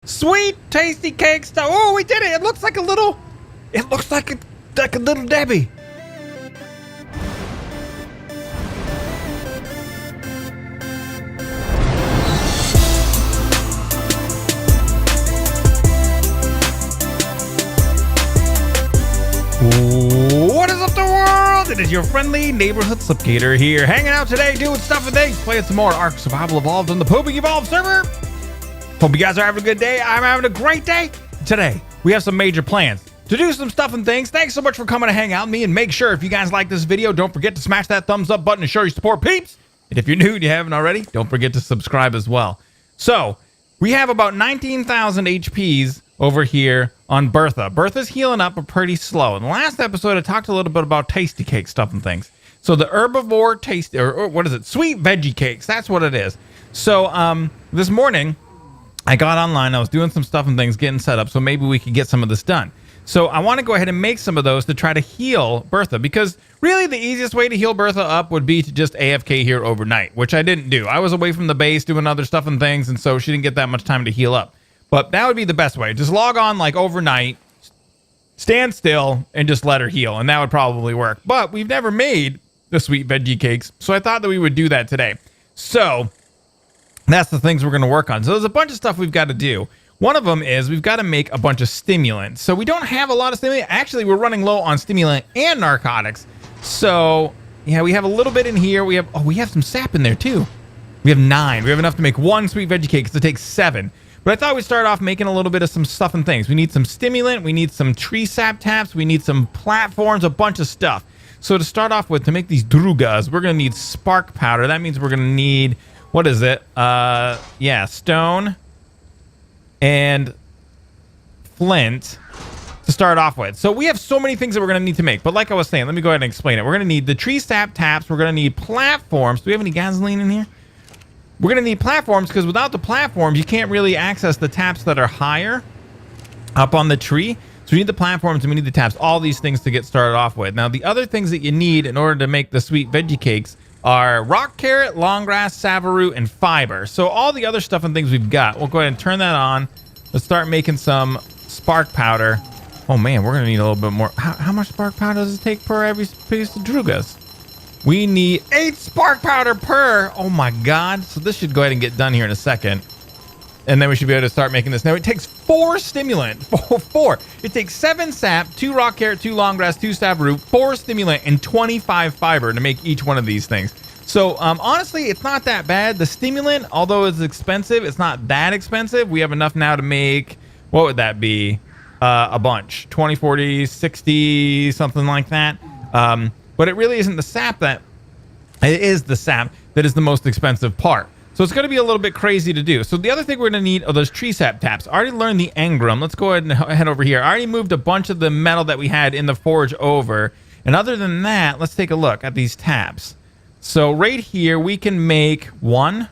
sweet, tasty cake stuff. Oh, we did it. It looks like a little, like a little Debbie. What is up, the world? It is your friendly neighborhood Slipgator here, hanging out today, doing stuff and things, playing some more ARK Survival Evolved on the Pooping Evolved server. Hope you guys are having a good day. I'm having a great day. Today, we have some major plans to do some stuff and things. Thanks so much for coming to hang out with me, and make sure if you guys like this video, don't forget to smash that thumbs up button to show your support, peeps. And if you're new and you haven't already, don't forget to subscribe as well. So, we have about 19,000 HPs over here on Bertha. Bertha's healing up, but pretty slow. In the last episode, I talked a little bit about tasty cake stuff and things. So the herbivore taste, or what is it? Sweet veggie cakes. That's what it is. So this morning, I got online. I was doing some stuff and things, getting set up, so maybe we could get some of this done. So I want to go ahead and make some of those to try to heal Bertha, because really the easiest way to heal Bertha up would be to just AFK here overnight, which I didn't do. I was away from the base doing other stuff and things, and so she didn't get that much time to heal up. But that would be the best way. Just log on like overnight, stand still, and just let her heal, and that would probably work. But we've never made the sweet veggie cakes, so I thought that we would do that today. So that's the things we're going to work on. So there's a bunch of stuff we've got to do. One of them is we've got to make a bunch of stimulants. So we don't have a lot of stimulant. Actually, we're running low on stimulant and narcotics. So yeah, we have a little bit in here. We have some sap in there too. We have 9. We have enough to make 1 sweet veggie cake, because it takes 7. But I thought we'd start off making a little bit of some stuff and things. We need some stimulant. We need some tree sap taps. We need some platforms, a bunch of stuff. So to start off with, to make these drugas, we're going to need spark powder. That means we're going to need, what is it? Yeah, stone and flint to start off with. So we have so many things that we're going to need to make. But like I was saying, let me go ahead and explain it. We're going to need the tree sap taps. We're going to need platforms. Do we have any gasoline in here? We're going to need platforms, because without the platforms, you can't really access the taps that are higher up on the tree. So we need the platforms and we need the taps, all these things to get started off with. Now, the other things that you need in order to make the sweet veggie cakes are rock carrot, long grass, savaroot, and fiber. So all the other stuff and things we've got, we'll go ahead and turn that on. Let's start making some spark powder. Oh man, we're going to need a little bit more. How much spark powder does it take per every piece of drugas? We need 8 spark powder per. Oh my god. So this should go ahead and get done here in a second. And then we should be able to start making this. Now it takes 4 stimulant. 4. It takes 7 sap, 2 rock carrot, 2 long grass, 2 savaroot, 4 stimulant, and 25 fiber to make each one of these things. So honestly, it's not that bad. The stimulant, although it's expensive, it's not that expensive. We have enough now to make, what would that be? A bunch. 20, 40, 60, something like that. But it really isn't the sap that, it is the sap that is the most expensive part. So it's going to be a little bit crazy to do. So the other thing we're going to need are those tree sap taps. I already learned the engram. Let's go ahead and head over here. I already moved a bunch of the metal that we had in the forge over. And other than that, let's take a look at these taps. So right here, we can make 1.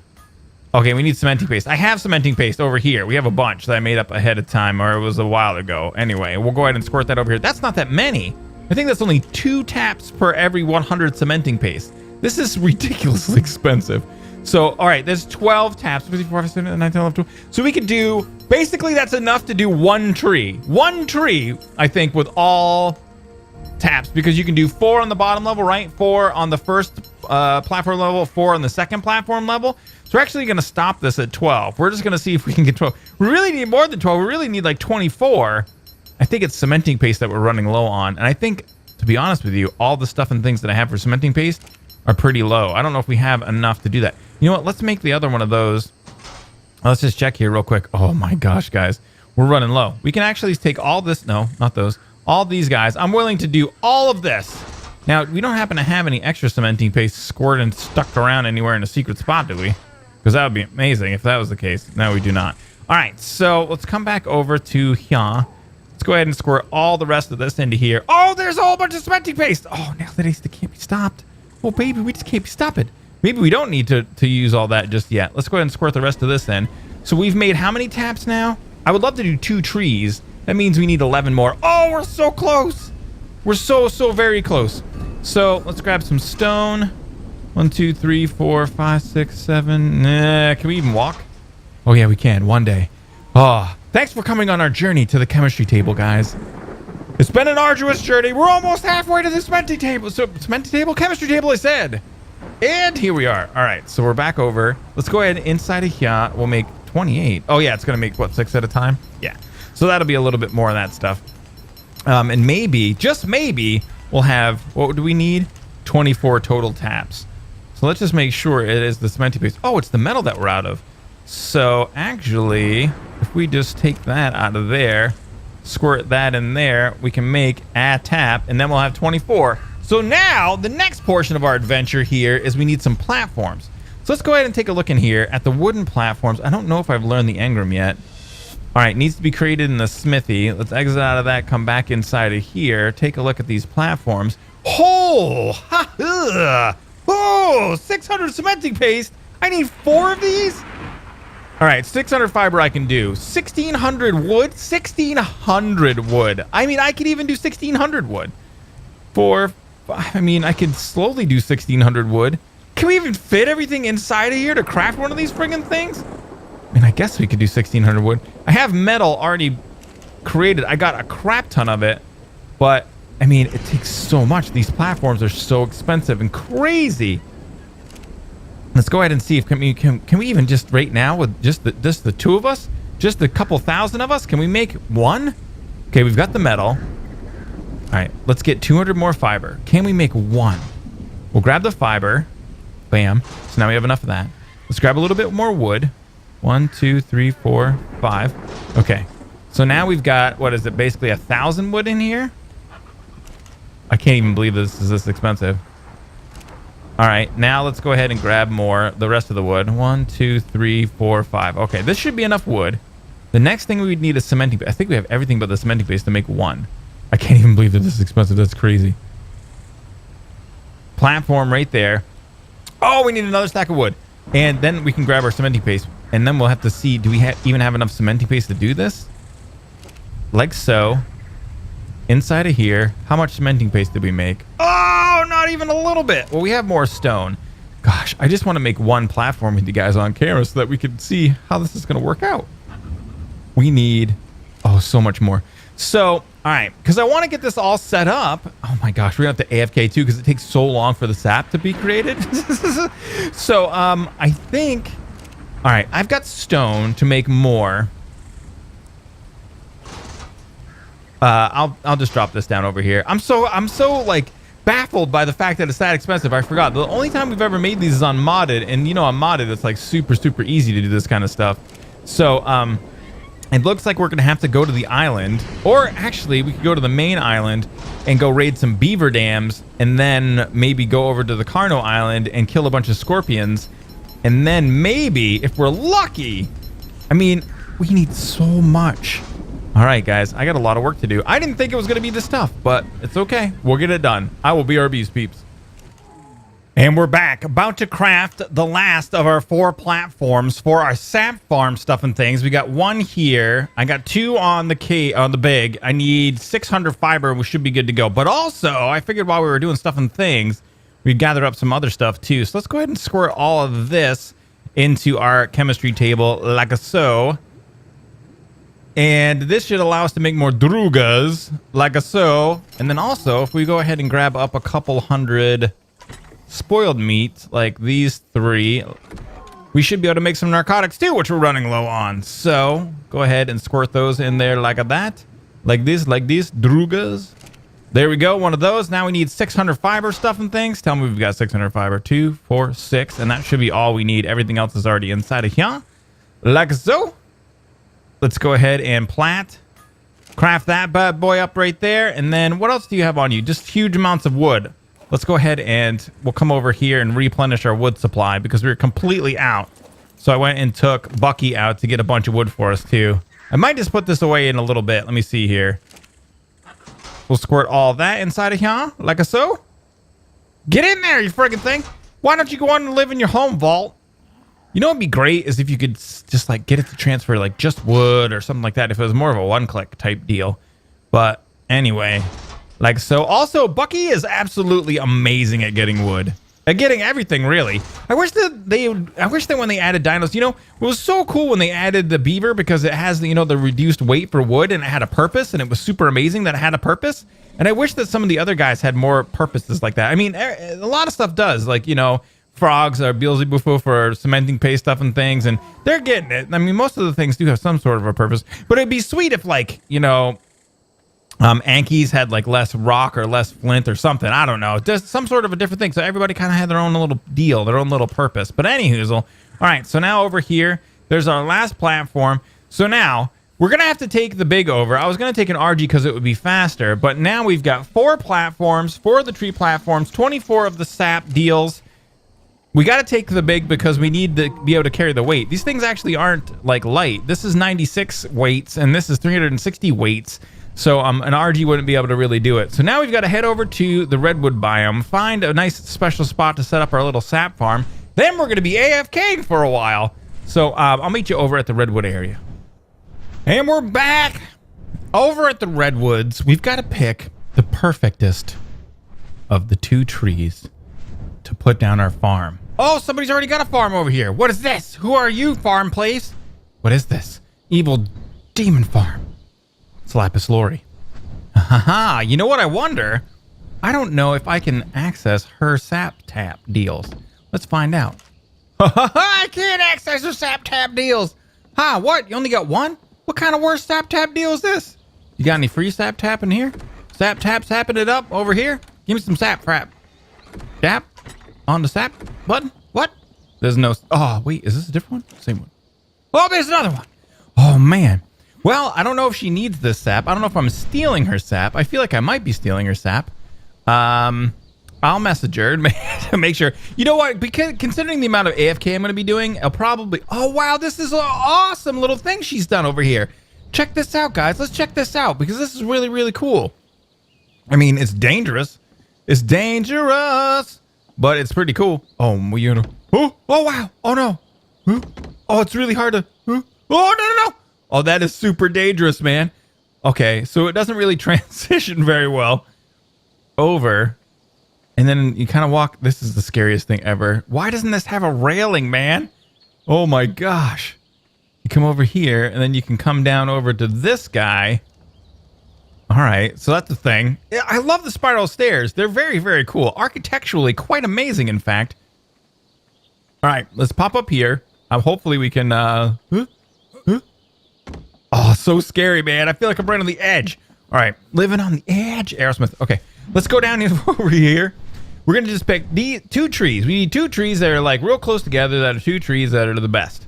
Okay, we need cementing paste. I have cementing paste over here. We have a bunch that I made up ahead of time, or it was a while ago. Anyway, we'll go ahead and squirt that over here. That's not that many. I think that's only 2 taps per every 100 cementing paste. This is ridiculously expensive. So, all right, there's 12 taps. 54, 19, 11, 12. So we could do, basically that's enough to do 1 tree. 1 tree, I think, with all taps, because you can do 4 on the bottom level, right? 4 on the first platform level, 4 on the second platform level. So we're actually going to stop this at 12. We're just going to see if we can get 12. We really need more than 12. We really need like 24. I think it's cementing paste that we're running low on. And I think, to be honest with you, all the stuff and things that I have for cementing paste are pretty low. I don't know if we have enough to do that. You know what? Let's make the other one of those. Let's just check here real quick. Oh my gosh, guys. We're running low. We can actually take all this. No, not those. All these guys. I'm willing to do all of this. Now, we don't happen to have any extra cementing paste squirted and stuck around anywhere in a secret spot, do we? Because that would be amazing if that was the case. No, we do not. All right, so let's come back over to here. Let's go ahead and squirt all the rest of this into here. Oh, there's a whole bunch of cementing paste. Oh, now that it can't be stopped. Oh, baby, we just can't be stopping. Maybe we don't need to use all that just yet. Let's go ahead and squirt the rest of this in. So we've made how many taps now? I would love to do 2 trees. That means we need 11 more. Oh, we're so close. We're so very close. So let's grab some stone. 1, 2, 3, 4, 5, 6, 7. Can we even walk? Oh, yeah, we can. One day. Oh, Thanks for coming on our journey to the chemistry table, guys. It's been an arduous journey. We're almost halfway to the cementing table. So, cementing table? Chemistry table, I said. And here we are. All right, so we're back over. Let's go ahead inside of here. We'll make 28. Oh, yeah, it's going to make, what, 6 at a time? Yeah. So that'll be a little bit more of that stuff. And maybe, just maybe, we'll have, what do we need? 24 total taps. So let's just make sure it is the cementing paste. Oh, it's the metal that we're out of. So actually, if we just take that out of there, squirt that in there, we can make a tap, and then we'll have 24. So now the next portion of our adventure here is we need some platforms. So let's go ahead and take a look in here at the wooden platforms. I don't know if I've learned the engram yet. All right, needs to be created in the smithy. Let's exit out of that, come back inside of here, take a look at these platforms. Oh, oh, 600 cementing paste. I need 4 of these. All right, 600 fiber I can do. 1,600 wood? 1,600 wood. I mean, I could even do 1,600 wood. I could slowly do 1,600 wood. Can we even fit everything inside of here to craft one of these friggin' things? I mean, I guess we could do 1,600 wood. I have metal already created. I got a crap ton of it. But, I mean, it takes so much. These platforms are so expensive and crazy. Let's go ahead and see if can we even just right now with just the 2 of us, just a couple thousand of us, can we make 1? Okay, we've got the metal. All right, let's get 200 more fiber. Can we make 1? We'll grab the fiber. Bam. So now we have enough of that. Let's grab a little bit more wood. 1, 2, 3, 4, 5. Okay. So now we've got, what is it, basically 1,000 wood in here? I can't even believe this is this expensive. All right, now let's go ahead and grab the rest of the wood. 1, 2, 3, 4, 5. Okay, this should be enough wood. The next thing we would need is cementing paste. I think we have everything but the cementing paste to make 1. I can't even believe that this is expensive. That's crazy. Platform right there. Oh, we need another stack of wood. And then we can grab our cementing paste. And then we'll have to see, do we even have enough cementing paste to do this? Like so. Inside of here, how much cementing paste did we make? Oh, not even a little bit. Well, we have more stone. Gosh, I just want to make 1 platform with you guys on camera so that we can see how this is going to work out. We need, oh, so much more. So, all right, because I want to get this all set up. Oh my gosh, we're going to have to AFK too because it takes so long for the sap to be created. So, I think, all right, I've got stone to make more. I'll just drop this down over here. I'm so like baffled by the fact that it's that expensive. I forgot. The only time we've ever made these is on modded, and you know, on modded it's like super easy to do this kind of stuff. So it looks like we're gonna have to go to the island, or actually we could go to the main island and go raid some beaver dams, and then maybe go over to the Carno Island and kill a bunch of scorpions, and then maybe if we're lucky, I mean, we need so much. All right, guys, I got a lot of work to do. I didn't think it was going to be this tough, but it's okay. We'll get it done. I will BRBs, peeps. And we're back, about to craft the last of our 4 platforms for our sap farm stuff and things. We got 1 here. I got 2 on the big. I need 600 fiber. We should be good to go. But also, I figured while we were doing stuff and things, we'd gather up some other stuff too. So let's go ahead and squirt all of this into our chemistry table like so. And this should allow us to make more drugas, like so. And then also, if we go ahead and grab up a couple hundred spoiled meat, like these 3, we should be able to make some narcotics too, which we're running low on. So, go ahead and squirt those in there like that. Like these, drugas. There we go, one of those. Now we need 600 fiber stuff and things. Tell me we've got 600 fiber. 2, 4, 6. And that should be all we need. Everything else is already inside of here. Like so. Let's go ahead and craft that bad boy up right there. And then what else do you have on you? Just huge amounts of wood. Let's go ahead and we'll come over here and replenish our wood supply because we were completely out. So I went and took Bucky out to get a bunch of wood for us too. I might just put this away in a little bit. Let me see here. We'll squirt all that inside of here like so. Get in there, you friggin' thing. Why don't you go on and live in your home vault? You know what'd be great is if you could just like get it to transfer like just wood or something like that if it was more of a one-click type deal. But anyway, like so. Also, Bucky is absolutely amazing at getting wood. at getting everything, really. I wish that when they added dinos, you know, it was so cool when they added the beaver because it has the, you know, the reduced weight for wood and it had a purpose, and it was super amazing that it had a purpose. And I wish that some of the other guys had more purposes like that. I mean, a lot of stuff does, like, you know, frogs are Beelzebufo for cementing paste stuff and things, and they're getting it. I mean, most of the things do have some sort of a purpose, but it'd be sweet if, like, you know, Ankies had like less rock or less flint or something. I don't know. Just some sort of a different thing. So everybody kind of had their own little deal, their own little purpose. But anyhoozle. All right. So now over here, there's our last platform. So now we're going to have to take the big over. I was going to take an RG because it would be faster. But now we've got 4 platforms, 4 of the tree platforms, 24 of the sap deals. We got to take the big because we need to be able to carry the weight. These things actually aren't like light. This is 96 weights and this is 360 weights. So an RG wouldn't be able to really do it. So now we've got to head over to the redwood biome, find a nice special spot to set up our little sap farm. Then we're going to be AFKing for a while. So I'll meet you over at the redwood area. And we're back over at the redwoods. We've got to pick the perfectest of the 2 trees to put down our farm. Oh, somebody's already got a farm over here. What is this? Who are you, farm place? What is this? Evil demon farm. It's Lapis Lori. Haha, you know what I wonder? I don't know if I can access her sap tap deals. Let's find out. I can't access her sap tap deals. Huh, what? You only got one? What kind of worse sap tap deal is this? You got any free sap tap in here? Sap tap sapping it up over here? Give me some sap frap. Tap on the sap button? What? There's no... Oh, wait, is this a different one? Same one. Oh, there's another one. Oh, man. Well, I don't know if she needs this sap. I don't know if I'm stealing her sap. I feel like I might be stealing her sap. I'll message her to make sure. You know what? Because considering the amount of AFK I'm going to be doing, I'll probably... Oh, wow. This is an awesome little thing she's done over here. Check this out, guys. Let's check this out because this is really, really cool. I mean, it's dangerous. It's dangerous, but it's pretty cool. Oh, you know. Oh, wow. Oh, no. Oh, it's really hard to... Oh, no. Oh, that is super dangerous, man. Okay, so it doesn't really transition very well over. And then you kind of walk. This is the scariest thing ever. Why doesn't this have a railing, man? Oh, my gosh. You come over here, and then you can come down over to this guy. All right, so that's the thing. I love the spiral stairs. They're very, very cool. Architecturally, quite amazing, in fact. All right, let's pop up here. Hopefully we can... Oh, so scary, man. I feel like I'm right on the edge. All right, living on the edge. Aerosmith. Okay, let's go down over here. We're going to just pick these 2 trees. We need 2 trees that are like real close together that are 2 trees that are the best.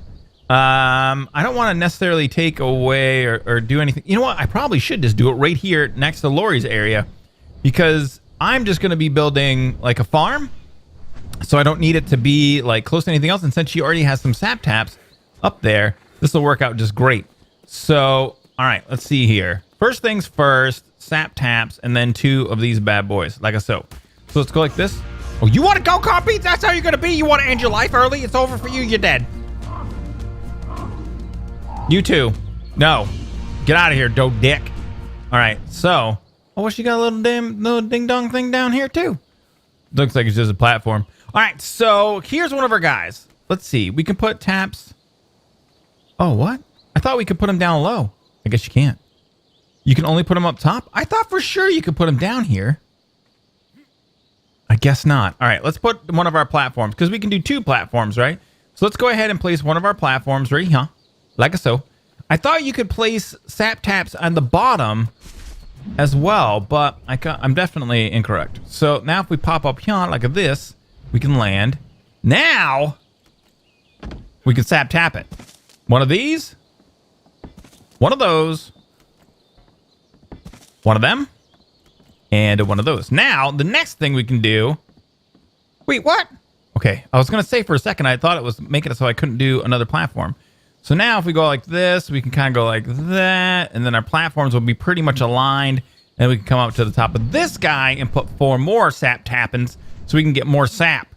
I don't want to necessarily take away or do anything. You know what? I probably should just do it right here next to Lori's area because I'm just going to be building like a farm. So I don't need it to be like close to anything else. And since she already has some sap taps up there, this will work out just great. So, all right, let's see here. First things first, sap taps, and then 2 of these bad boys, like so. So let's go like this. Oh, you want to go, Carpeets? That's how you're going to be? You want to end your life early? It's over for you. You're dead. You too. No. Get out of here, dope dick. All right, so. Oh, well, she got a little ding-dong thing down here, too. Looks like it's just a platform. All right, so here's one of our guys. Let's see. We can put taps. Oh, what? I thought we could put them down low. I guess you can't. You can only put them up top? I thought for sure you could put them down here. I guess not. All right, let's put one of our platforms because we can do 2 platforms, right? So let's go ahead and place one of our platforms right here, like so. I thought you could place sap taps on the bottom as well, but I'm definitely incorrect. So now if we pop up here like this, we can land. Now we can sap tap it. One of these. One of those, one of them, and one of those. Now, the next thing we can do... Wait, what? Okay, I was going to say for a second, I thought it was making it so I couldn't do another platform. So now if we go like this, we can kind of go like that, and then our platforms will be pretty much aligned, and we can come up to the top of this guy and put 4 more sap tappins so we can get more sap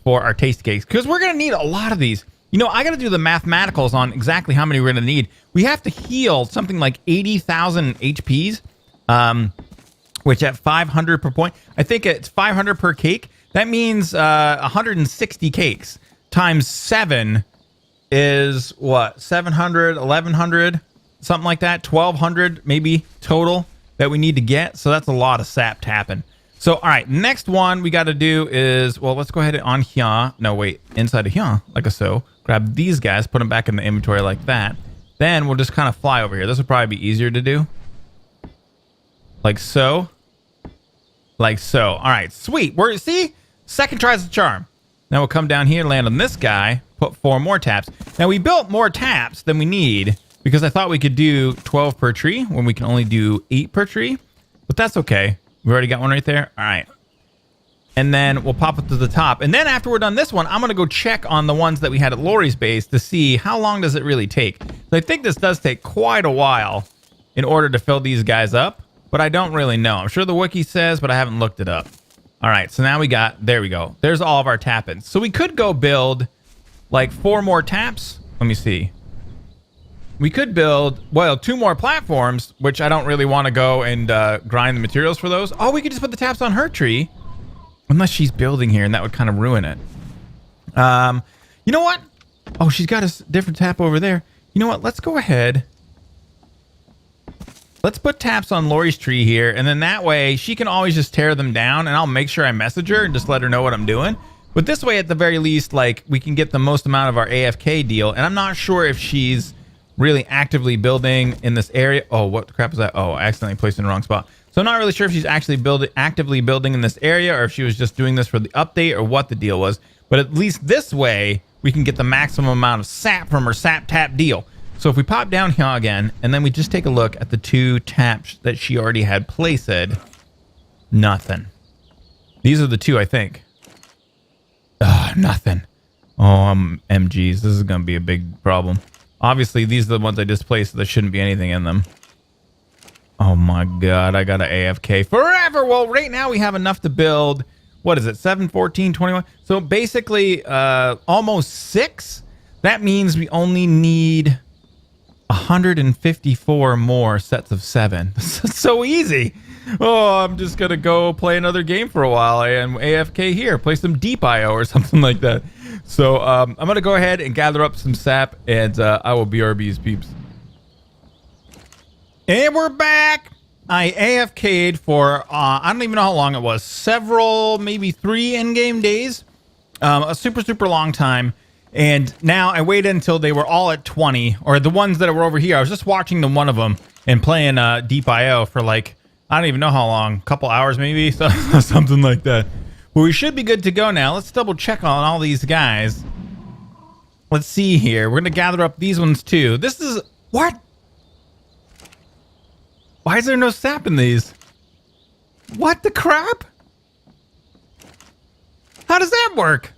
for our taste cakes, because we're going to need a lot of these. You know, I got to do the mathematicals on exactly how many we're going to need. We have to heal something like 80,000 HPs, which at 500 per point, I think it's 500 per cake. That means 160 cakes times 7 is what? 700, 1100, something like that. 1200 maybe total that we need to get. So that's a lot of sap tapping. So, all right, next one we got to do is, well, let's go ahead and on here. No, wait, inside of here, like a so. Grab these guys, put them back in the inventory like that. Then we'll just kind of fly over here. This will probably be easier to do. Like so. Like so. All right, sweet. See? Second tries the charm. Now we'll come down here, land on this guy, put 4 more taps. Now we built more taps than we need because I thought we could do 12 per tree when we can only do 8 per tree. But that's okay. We already got one right there. All right. And then we'll pop it to the top. And then after we're done this one, I'm going to go check on the ones that we had at Lori's base to see how long does it really take. So I think this does take quite a while in order to fill these guys up, but I don't really know. I'm sure the wiki says, but I haven't looked it up. All right, so now we got, there we go. There's all of our tap-ins. So we could go build like 4 more taps. Let me see. We could build, well, 2 more platforms, which I don't really want to go and grind the materials for those. Oh, we could just put the taps on her tree. Unless she's building here, and that would kind of ruin it. You know what? Oh, she's got a different tap over there. You know what? Let's go ahead. Let's put taps on Lori's tree here, and then that way she can always just tear them down, and I'll make sure I message her and just let her know what I'm doing. But this way, at the very least, like, we can get the most amount of our AFK deal, and I'm not sure if she's really actively building in this area. Oh, what the crap is that? Oh, I accidentally placed it in the wrong spot. So I'm not really sure if she's actually actively building in this area or if she was just doing this for the update or what the deal was. But at least this way, we can get the maximum amount of sap from her sap tap deal. So if we pop down here again, and then we just take a look at the 2 taps that she already had placed, nothing. These are the 2, I think. Nothing. Oh, MGs. This is going to be a big problem. Obviously, these are the ones I just placed, so there shouldn't be anything in them. Oh my God, I got to AFK forever. Well, right now we have enough to build, what is it, 7, 14, 21? So basically, almost 6. That means we only need 154 more sets of 7. This is so easy. Oh, I'm just going to go play another game for a while and AFK here, play some Deep IO or something like that. So I'm going to go ahead and gather up some sap, and I will BRB's peeps. And we're back. I AFK'd for, I don't even know how long it was. Several, maybe 3 in-game days. A super, super long time. And now I waited until they were all at 20, or the ones that were over here. I was just watching one of them and playing Deep IO for like, I don't even know how long. A couple hours maybe, so, something like that. But we should be good to go now. Let's double check on all these guys. Let's see here. We're going to gather up these ones too. This is, what? Why is there no sap in these? What the crap? How does that work?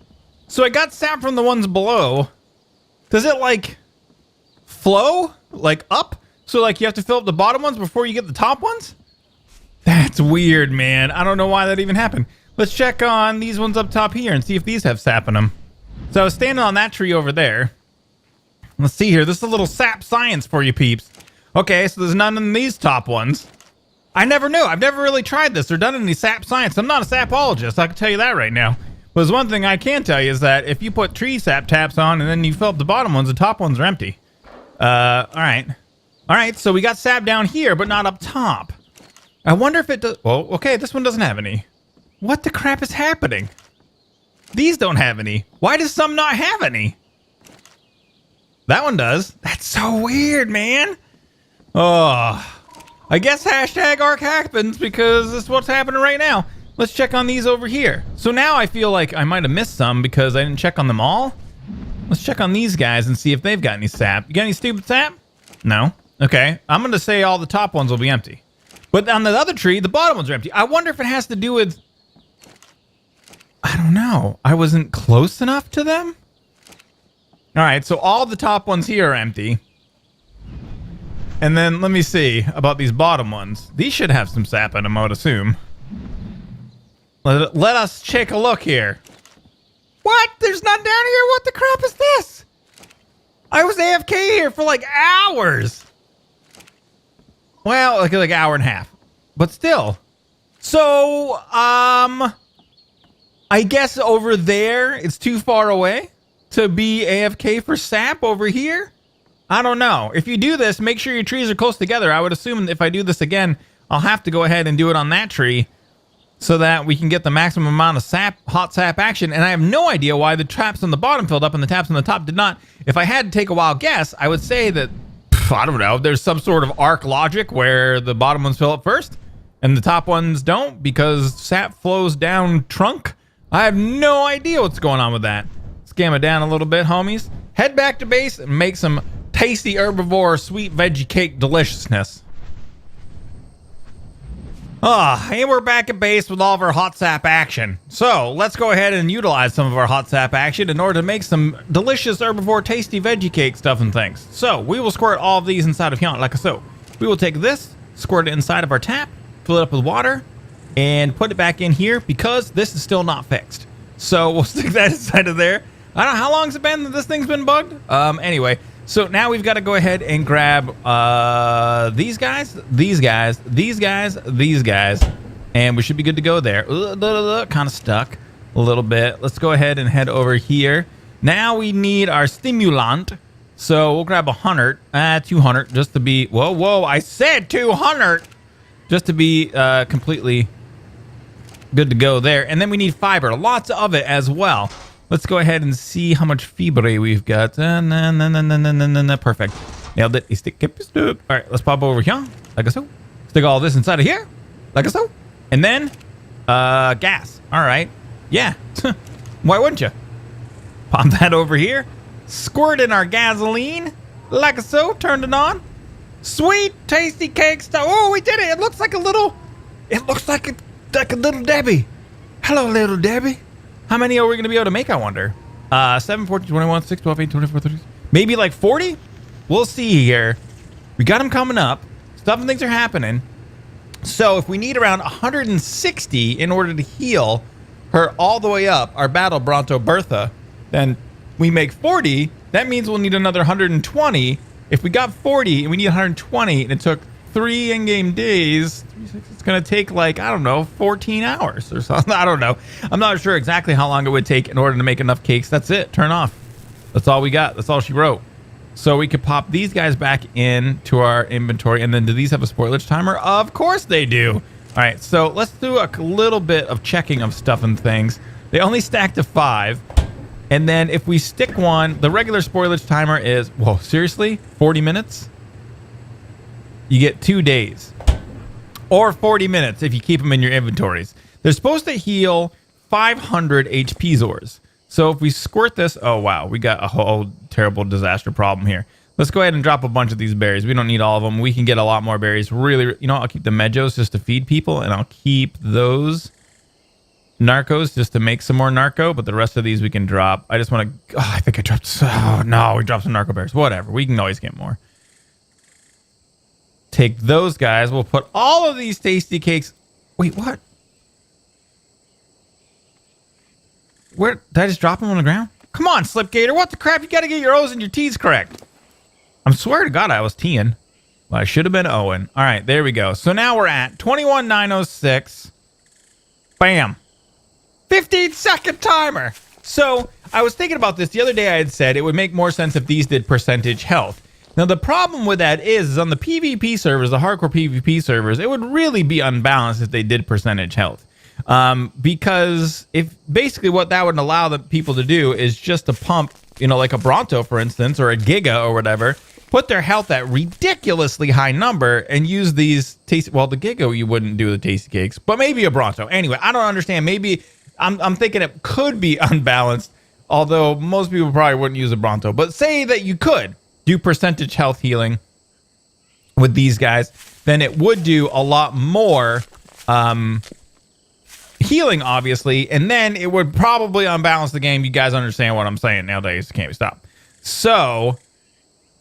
So I got sap from the ones below. Does it like flow like up? So like you have to fill up the bottom ones before you get the top ones? That's weird, man. I don't know why that even happened. Let's check on these ones up top here and see if these have sap in them. So I was standing on that tree over there. Let's see here. This is a little sap science for you peeps. Okay, so there's none in these top ones. I never knew. I've never really tried this or done any sap science. I'm not a sapologist. I can tell you that right now. But there's one thing I can tell you is that if you put tree sap taps on and then you fill up the bottom ones, the top ones are empty. All right. All right, so we got sap down here, but not up top. I wonder if it does. Well, okay, this one doesn't have any. What the crap is happening? These don't have any. Why does some not have any? That one does. That's so weird, man. Oh, I guess hashtag ARK happens because this is what's happening right now. Let's check on these over here. So now I feel like I might have missed some because I didn't check on them all. Let's check on these guys and see if they've got any sap. You got any stupid sap? No. Okay. I'm going to say all the top ones will be empty. But on the other tree, the bottom ones are empty. I wonder if it has to do with... I don't know. I wasn't close enough to them? All right. So all the top ones here are empty. And then let me see about these bottom ones. These should have some sap in them, I would assume. Let us take a look here. What? There's none down here? What the crap is this? I was AFK here for like hours. Well, like hour and a half. But still. So, I guess over there, it's too far away to be AFK for sap over here. I don't know. If you do this, make sure your trees are close together. I would assume if I do this again, I'll have to go ahead and do it on that tree so that we can get the maximum amount of sap, hot sap action. And I have no idea why the traps on the bottom filled up and the taps on the top did not. If I had to take a wild guess, I would say that, I don't know, there's some sort of ARK logic where the bottom ones fill up first and the top ones don't because sap flows down trunk. I have no idea what's going on with that. Scam it down a little bit, homies. Head back to base and make some tasty herbivore sweet veggie cake deliciousness. And we're back at base with all of our hot sap action. So let's go ahead and utilize some of our hot sap action in order to make some delicious herbivore tasty veggie cake stuff and things. So we will squirt all of these inside of here like so. We will take this, squirt it inside of our tap, fill it up with water, and put it back in here because this is still not fixed. So we'll stick that inside of there. I don't know, how long has it been that this thing's been bugged? Anyway, so now we've got to go ahead and grab these guys, and we should be good to go there. Kind of stuck a little bit. Let's go ahead and head over here. Now we need our stimulant. So we'll grab 100, 200, just to be, whoa, I said 200, just to be completely good to go there. And then we need fiber, lots of it as well. Let's go ahead and see how much fibre we've got. Perfect. Nailed it. All right, let's pop over here, like so. Stick all this inside of here, like so. And then, gas. All right. Yeah. Why wouldn't you? Pop that over here. Squirt in our gasoline, like so. Turned it on. Sweet, tasty cake stuff. Oh, we did it. It looks like a little. It looks like a little Debbie. Hello, little Debbie. How many are we going to be able to make, I wonder? 7, 14, 21, 6, 12, 18, 24, 30. Maybe like 40? We'll see here. We got them coming up. Stuff and things are happening. So if we need around 160 in order to heal her all the way up, our battle Bronto Bertha, then we make 40. That means we'll need another 120. If we got 40 and we need 120 and it took 3 in-game days, it's going to take like, I don't know, 14 hours or something. I don't know. I'm not sure exactly how long it would take in order to make enough cakes. That's it. Turn off. That's all we got. That's all she wrote. So we could pop these guys back into our inventory. And then do these have a spoilage timer? Of course they do. All right. So let's do a little bit of checking of stuff and things. They only stack to 5. And then if we stick one, the regular spoilage timer is, whoa, seriously? 40 minutes? You get 2 days. Or 40 minutes if you keep them in your inventories. They're supposed to heal 500 HP Zors. So if we squirt this, oh wow, we got a whole terrible disaster problem here. Let's go ahead and drop a bunch of these berries. We don't need all of them. We can get a lot more berries. Really, you know, I'll keep the Medjos just to feed people, and I'll keep those Narcos just to make some more Narco, but the rest of these we can drop. I just want to, I think I dropped, oh no, we dropped some Narco berries. Whatever, we can always get more. Take those guys. We'll put all of these tasty cakes. Wait, what? Where did I just drop them on the ground? Come on, Slipgator. What the crap? You got to get your O's and your T's correct. I swear to God I was T'ing. Well, I should have been Owen. All right, there we go. So now we're at 21,906. Bam. 15-second timer. So I was thinking about this the other day. I had said it would make more sense if these did percentage health. Now, the problem with that is on the PvP servers, the hardcore PvP servers, it would really be unbalanced if they did percentage health. Because if basically what that would allow the people to do is just to pump, you know, like a Bronto, for instance, or a Giga or whatever, put their health at ridiculously high number and use these tasty, well, the Giga, you wouldn't do the tasty cakes, but maybe a Bronto. Anyway, I don't understand. Maybe I'm thinking it could be unbalanced, although most people probably wouldn't use a Bronto, but say that you could do percentage health healing with these guys, then it would do a lot more healing, obviously, and then it would probably unbalance the game. You guys understand what I'm saying nowadays. Can't be stopped. So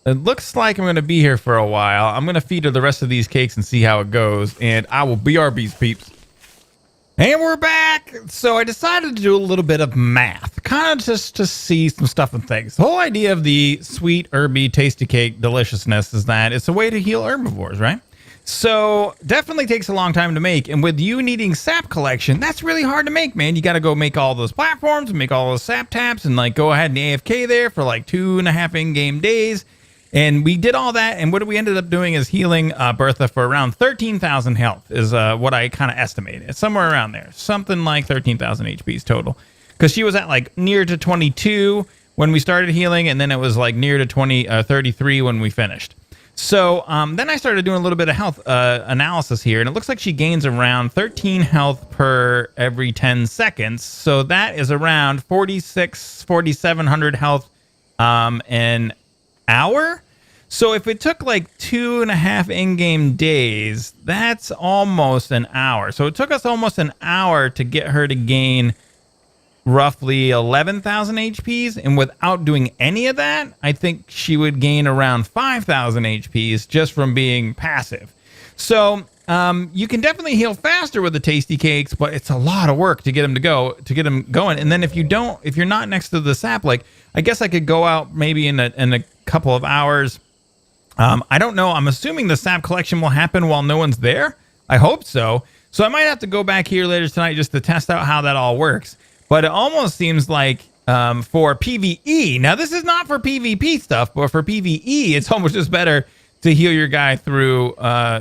it looks like I'm going to be here for a while. I'm going to feed her the rest of these cakes and see how it goes, and I will BRBs, peeps. And we're back. So I decided to do a little bit of math, kind of just to see some stuff and things. The whole idea of the sweet, herby, tasty cake deliciousness is that it's a way to heal herbivores, right? So definitely takes a long time to make. And with you needing sap collection, that's really hard to make, man. You got to go make all those platforms and make all those sap taps and like go ahead and AFK there for like 2.5 in-game days. And we did all that. And what we ended up doing is healing Bertha for around 13,000 health is what I kind of estimated. It's somewhere around there. Something like 13,000 HPs total. Because she was at like near to 22 when we started healing. And then it was like near to 33 when we finished. So then I started doing a little bit of health analysis here, and it looks like she gains around 13 health per every 10 seconds. So that is around 4,700 health an hour. So if it took like 2.5 in-game days, that's almost an hour. So it took us almost an hour to get her to gain roughly 11,000 HPs, and without doing any of that, I think she would gain around 5,000 HPs just from being passive. So you can definitely heal faster with the tasty cakes, but it's a lot of work to get them going. And then if you're not next to the sap, like I guess I could go out maybe in a couple of hours. I don't know. I'm assuming the sap collection will happen while no one's there. I hope so. So I might have to go back here later tonight just to test out how that all works. But it almost seems like for PvE, now this is not for PvP stuff, but for PvE, it's almost just better to heal your guy through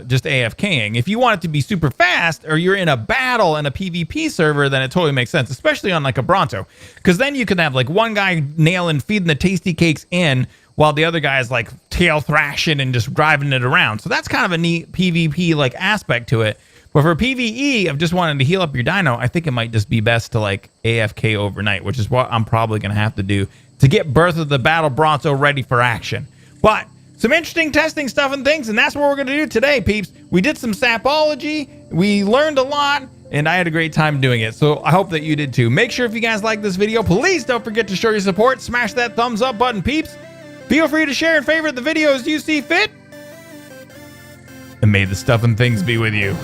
just AFKing. If you want it to be super fast or you're in a battle in a PvP server, then it totally makes sense, especially on like a Bronto. Because then you could have like one guy feeding the tasty cakes in while the other guy is like tail thrashing and just driving it around. So that's kind of a neat PvP like aspect to it. But for PvE of just wanting to heal up your dino, I think it might just be best to like AFK overnight, which is what I'm probably going to have to do to get Bertha the Battle Bronto ready for action. But some interesting testing stuff and things, and that's what we're going to do today, peeps. We did some sapology, we learned a lot, and I had a great time doing it. So I hope that you did too. Make sure if you guys like this video, please don't forget to show your support. Smash that thumbs up button, peeps. Feel free to share and favorite the videos you see fit. And may the stuff and things be with you.